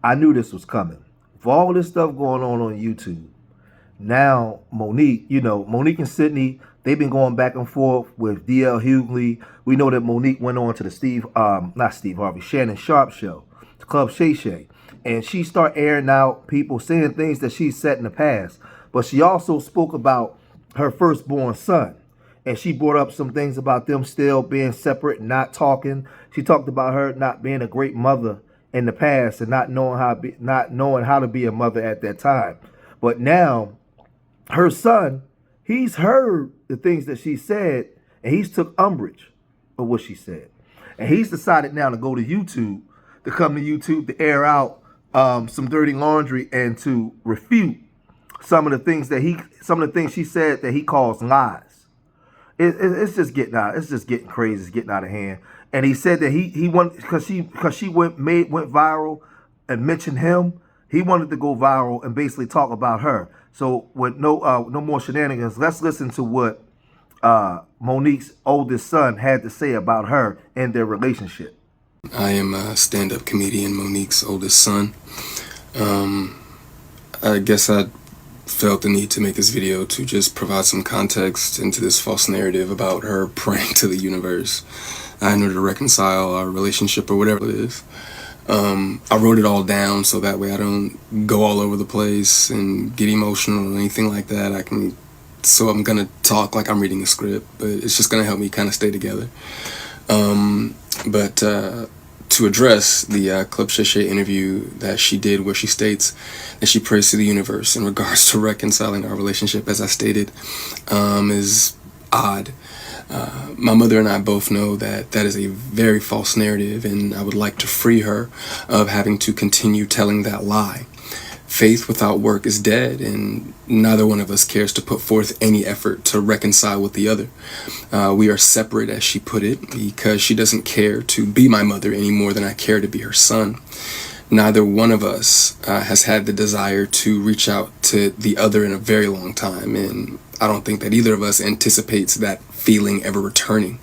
I knew this was coming. For all this stuff going on YouTube, now Monique, Monique and Sydney, they've been going back and forth with DL Hughley. We know that Monique went on to the not Steve Harvey, Shannon Sharp show, the Club Shay, and she started airing out people saying things that she said in the past. But she also spoke about her firstborn son, and she brought up some things about them still being separate, not talking. She talked about her not being a great mother in the past and not knowing how to be a mother at that time. But now her son, he's heard the things that she said, and he's took umbrage of what she said, and he's decided now to go to YouTube, to come to YouTube to air out some dirty laundry and to refute some of the things she said that he calls lies. It's just getting out. It's just getting crazy. It's getting out of hand. And he said that he wanted, because she went viral and mentioned him. He wanted to go viral and basically talk about her. So with no more shenanigans, let's listen to what Monique's oldest son had to say about her and their relationship. I am a stand-up comedian, Monique's oldest son. I guess I felt the need to make this video to just provide some context into this false narrative about her praying to the universe in order to reconcile our relationship or whatever it is. I wrote it all down so that way I don't go all over the place and get emotional or anything like that. So I'm gonna talk like I'm reading a script, but it's just gonna help me kind of stay together. But to address the Club Shay interview that she did, where she states that she prays to the universe in regards to reconciling our relationship, as I stated, is odd. My mother and I both know that that is a very false narrative, and I would like to free her of having to continue telling that lie. Faith without work is dead, and neither one of us cares to put forth any effort to reconcile with the other. We are separate, as she put it, because she doesn't care to be my mother any more than I care to be her son. Neither one of us has had the desire to reach out to the other in a very long time, and I don't think that either of us anticipates that feeling ever returning.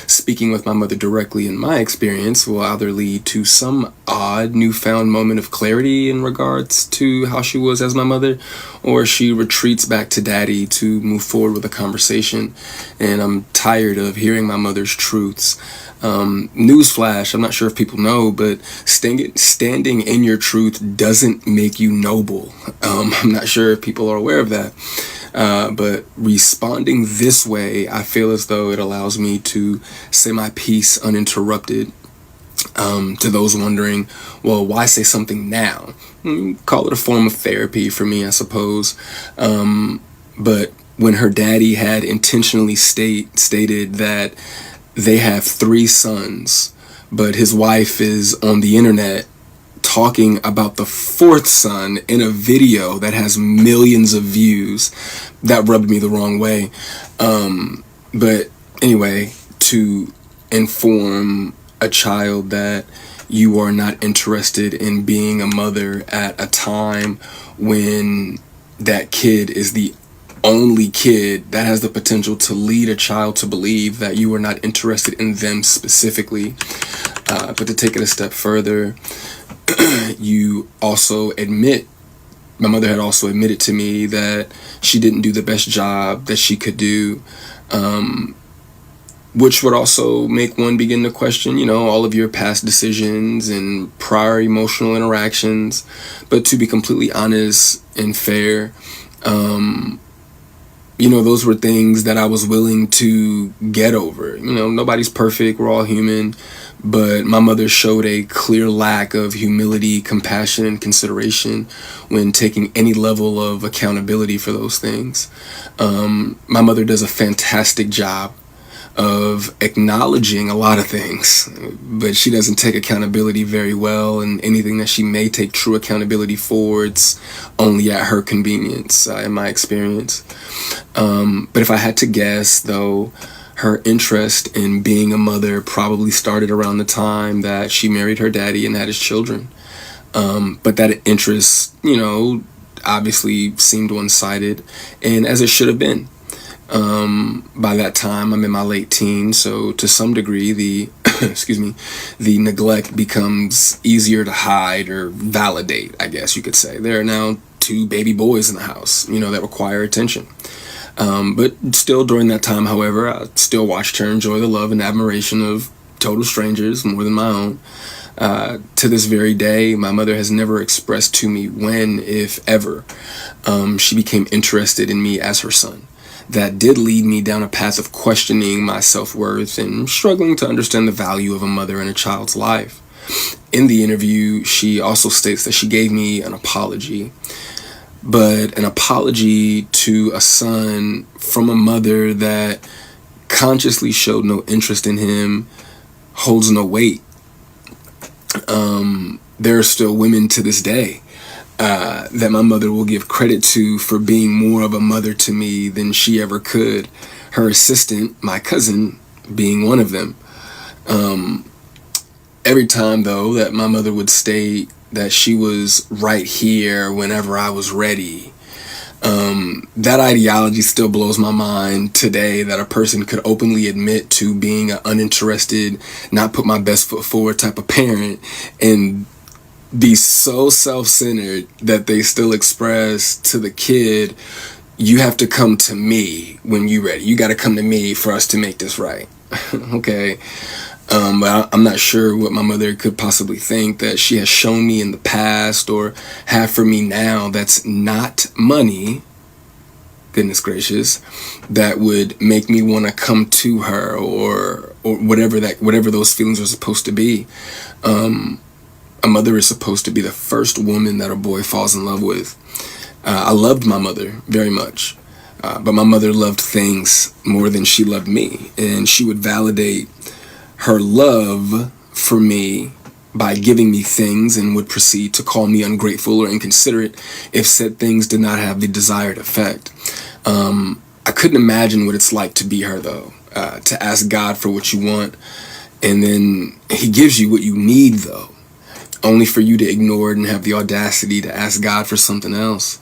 Speaking with my mother directly, in my experience, will either lead to some odd newfound moment of clarity in regards to how she was as my mother, or she retreats back to daddy to move forward with a conversation. And I'm tired of hearing my mother's truths. Newsflash, I'm not sure if people know, but standing in your truth doesn't make you noble. I'm not sure if people are aware of that. But responding this way, I feel as though it allows me to say my piece uninterrupted. To those wondering, well, why say something now? Call it a form of therapy for me, I suppose. But when her daddy had intentionally stated that they have 3 sons, but his wife is on the internet talking about the 4th son in a video that has millions of views, that rubbed me the wrong way. But anyway, to inform a child that you are not interested in being a mother at a time when that kid is the only kid, that has the potential to lead a child to believe that you are not interested in them specifically. But to take it a step further, you also admit, my mother had also admitted to me that she didn't do the best job that she could do, which would also make one begin to question, all of your past decisions and prior emotional interactions. But to be completely honest and fair, those were things that I was willing to get over. Nobody's perfect, we're all human. But my mother showed a clear lack of humility, compassion, and consideration when taking any level of accountability for those things. My mother does a fantastic job of acknowledging a lot of things, but she doesn't take accountability very well, and anything that she may take true accountability for, it's only at her convenience, in my experience. But if I had to guess, though, her interest in being a mother probably started around the time that she married her daddy and had his children. But that interest, obviously seemed one-sided, and as it should have been. By that time, I'm in my late teens, so to some degree, the excuse me, the neglect becomes easier to hide or validate, I guess you could say. There are now 2 baby boys in the house, that require attention. But still during that time, however, I still watched her enjoy the love and admiration of total strangers more than my own. To this very day, my mother has never expressed to me when, if ever, she became interested in me as her son. That did lead me down a path of questioning my self-worth and struggling to understand the value of a mother in a child's life. In the interview, she also states that she gave me an apology, but an apology to a son from a mother that consciously showed no interest in him holds no weight. There are still women to this day that my mother will give credit to for being more of a mother to me than she ever could. Her assistant, my cousin, being one of them. Every time, though, that my mother would state that she was right here whenever I was ready, that ideology still blows my mind today, that a person could openly admit to being an uninterested, not put my best foot forward type of parent and be so self-centered that they still express to the kid, you have to come to me when you're ready. You got to come to me for us to make this right. Okay. But I'm not sure what my mother could possibly think that she has shown me in the past or have for me now that's not money, goodness gracious, that would make me want to come to her or whatever those feelings are supposed to be. A mother is supposed to be the first woman that a boy falls in love with. I loved my mother very much, but my mother loved things more than she loved me, and she would validate her love for me by giving me things and would proceed to call me ungrateful or inconsiderate if said things did not have the desired effect. I couldn't imagine what it's like to be her, though, to ask God for what you want, and then he gives you what you need, though, only for you to ignore it and have the audacity to ask God for something else.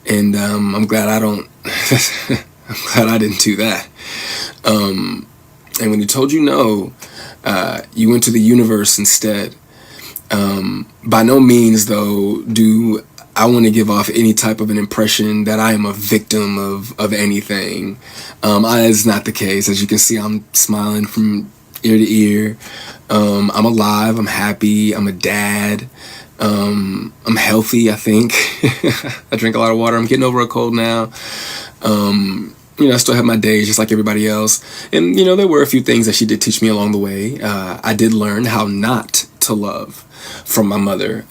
And I'm glad I don't. I'm glad I didn't do that. And when he told you no, you went to the universe instead. By no means, though, do I want to give off any type of an impression that I am a victim of anything. That's not the case. As you can see, I'm smiling from ear to ear. I'm alive. I'm happy. I'm a dad. I'm healthy, I think. I drink a lot of water. I'm getting over a cold now. I still have my days just like everybody else. And, there were a few things that she did teach me along the way. I did learn how not to love from my mother.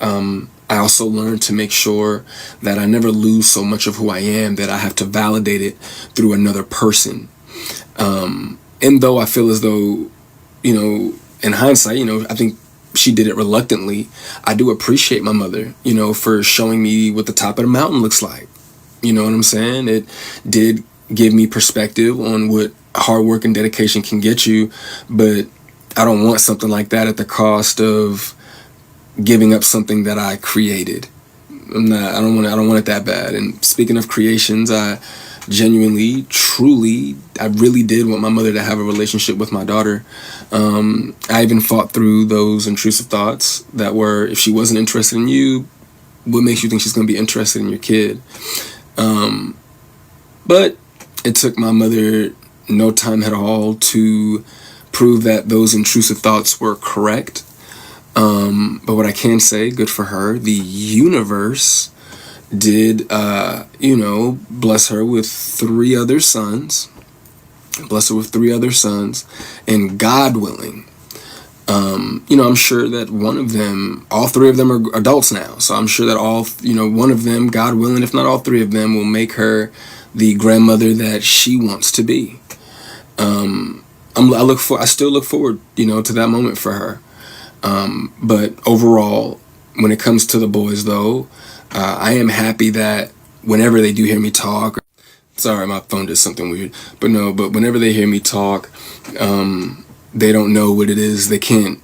I also learned to make sure that I never lose so much of who I am that I have to validate it through another person. And though I feel as though, in hindsight, I think she did it reluctantly, I do appreciate my mother, for showing me what the top of the mountain looks like. You know what I'm saying? It did give me perspective on what hard work and dedication can get you, but I don't want something like that at the cost of giving up something that I created. I don't want it that bad. And speaking of creations, I genuinely, truly, I really did want my mother to have a relationship with my daughter. I even fought through those intrusive thoughts that were, if she wasn't interested in you, what makes you think she's going to be interested in your kid? But it took my mother no time at all to prove that those intrusive thoughts were correct. But what I can say, good for her, the universe did, bless her with 3 other sons. And God willing, I'm sure that all 3 of them are adults now. So I'm sure that one of them, God willing, if not all 3 of them, will make her the grandmother that she wants to be. I still look forward, to that moment for her. But overall, when it comes to the boys, though, I am happy that whenever they do hear me talk, sorry, my phone did something weird, but whenever they hear me talk, they don't know what it is. They can't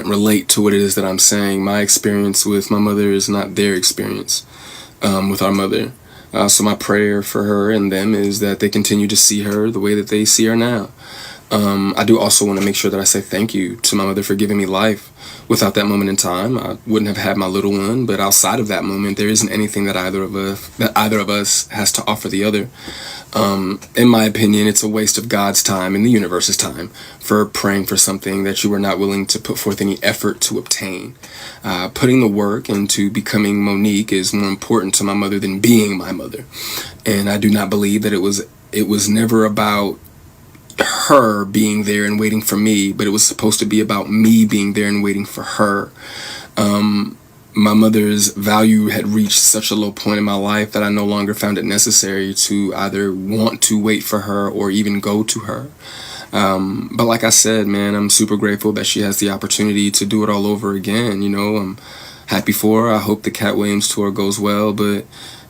relate to what it is that I'm saying. My experience with my mother is not their experience, with our mother. So my prayer for her and them is that they continue to see her the way that they see her now. I do also want to make sure that I say thank you to my mother for giving me life. Without that moment in time, I wouldn't have had my little one. But outside of that moment, there isn't anything that either of us has to offer the other. In my opinion, it's a waste of God's time and the universe's time for praying for something that you were not willing to put forth any effort to obtain. Putting the work into becoming Monique is more important to my mother than being my mother. And I do not believe that it was never about her being there and waiting for me, but it was supposed to be about me being there and waiting for her. My mother's value had reached such a low point in my life that I no longer found it necessary to either want to wait for her or even go to her. But like I said, man, I'm super grateful that she has the opportunity to do it all over again. You know, I'm happy for her. I hope the Cat Williams tour goes well, but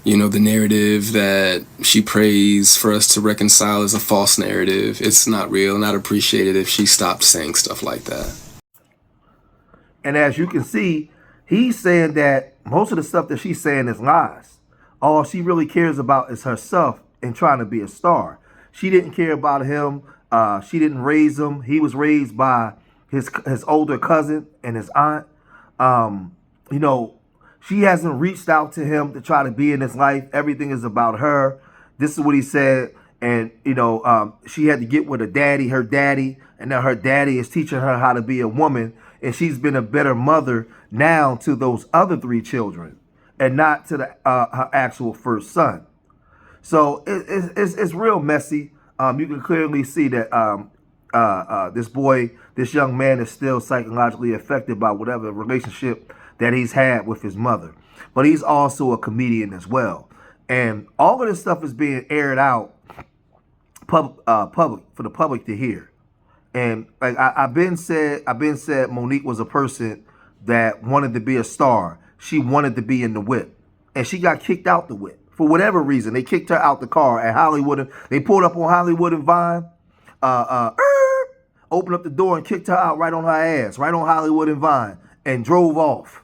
you know, the narrative that she prays for us to reconcile is a false narrative. It's not real, and I'd appreciate it if she stopped saying stuff like that. And as you can see, he's saying that most of the stuff that she's saying is lies. All she really cares about is herself and trying to be a star. She didn't care about him. She didn't raise him. He was raised by his older cousin and his aunt. You know, she hasn't reached out to him to try to be in his life. Everything is about her. This is what he said. And, you know, she had to get with her daddy, and now her daddy is teaching her how to be a woman. And she's been a better mother now to those other 3 children and not to her actual first son. So it's real messy. You can clearly see that this young man is still psychologically affected by whatever relationship that he's had with his mother. But he's also a comedian as well. And all of this stuff is being aired out public for the public to hear. And like I've been said Monique was a person that wanted to be a star. She wanted to be in the whip. And she got kicked out the whip. For whatever reason, they kicked her out the car at Hollywood. They pulled up on Hollywood and Vine, opened up the door and kicked her out right on her ass, right on Hollywood and Vine, and drove off.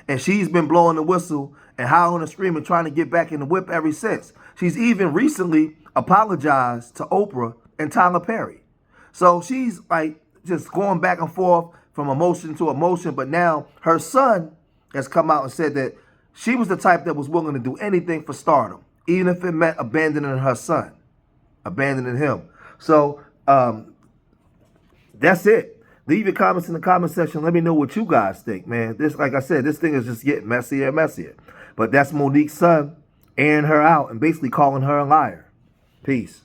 And she's been blowing the whistle and howling and screaming, trying to get back in the whip ever since. She's even recently apologized to Oprah and Tyler Perry. So she's like just going back and forth from emotion to emotion. But now her son has come out and said that she was the type that was willing to do anything for stardom, even if it meant abandoning her son, abandoning him. So that's it. Leave your comments in the comment section. Let me know what you guys think, man. This, like I said, this thing is just getting messier and messier. But that's Monique's son airing her out and basically calling her a liar. Peace.